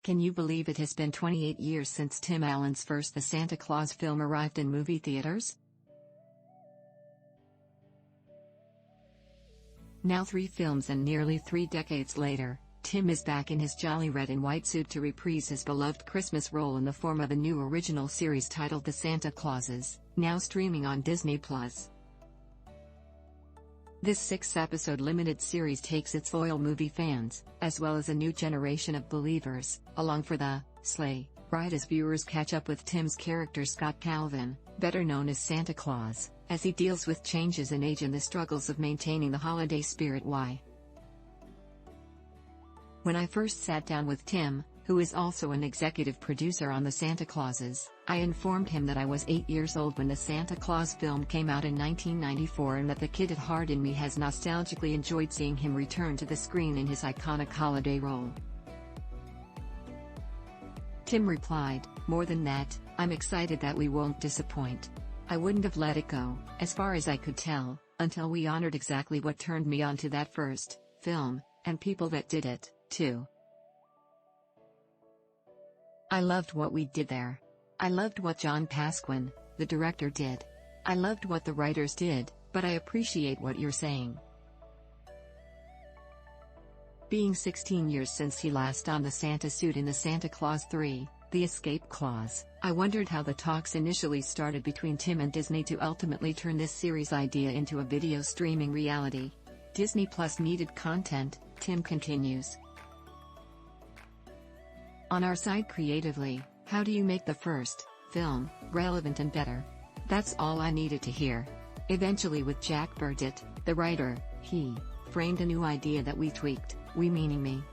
Can you believe it has been 28 years since Tim Allen's first The Santa Claus film arrived in movie theaters? Now 3 films and nearly 3 decades later, Tim is back in his jolly red and white suit to reprise his beloved Christmas role in the form of a new original series titled The Santa Clauses, now streaming on Disney+. This 6-episode limited series takes its loyal movie fans, as well as a new generation of believers, along for the sleigh ride as viewers catch up with Tim's character Scott Calvin, better known as Santa Claus, as he deals with changes in age and the struggles of maintaining the holiday spirit. When I first sat down with Tim, who is also an executive producer on The Santa Clauses, I informed him that I was 8 years old when the Santa Claus film came out in 1994 and that the kid at heart in me has nostalgically enjoyed seeing him return to the screen in his iconic holiday role. Tim replied, "More than that, I'm excited that we won't disappoint. I wouldn't have let it go, as far as I could tell, until we honored exactly what turned me on to that first film, and people that did it, too. I loved what we did there. I loved what John Pasquin, the director, did. I loved what the writers did, but I appreciate what you're saying." Being 16 years since he last donned the Santa suit in the Santa Claus 3, The Escape Clause, I wondered how the talks initially started between Tim and Disney to ultimately turn this series idea into a video streaming reality. Disney Plus needed content, Tim continues. On our side creatively, how do you make the first film relevant and better? That's all I needed to hear. Eventually, with Jack Burditt, the writer, he framed a new idea that we tweaked, we meaning me.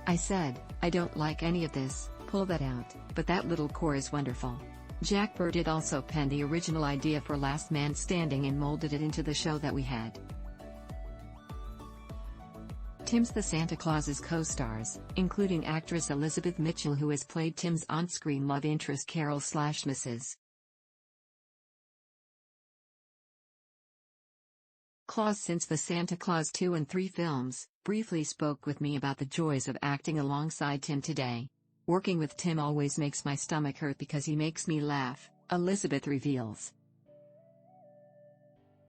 I said, "I don't like any of this, pull that out, but that little core is wonderful." Jack Burditt also penned the original idea for Last Man Standing and molded it into the show that we had. Tim's The Santa Claus's co-stars, including actress Elizabeth Mitchell, who has played Tim's on-screen love interest Carol/Mrs. Claus since the Santa Claus 2 and 3 films, briefly spoke with me about the joys of acting alongside Tim today. "Working with Tim always makes my stomach hurt because he makes me laugh," Elizabeth reveals.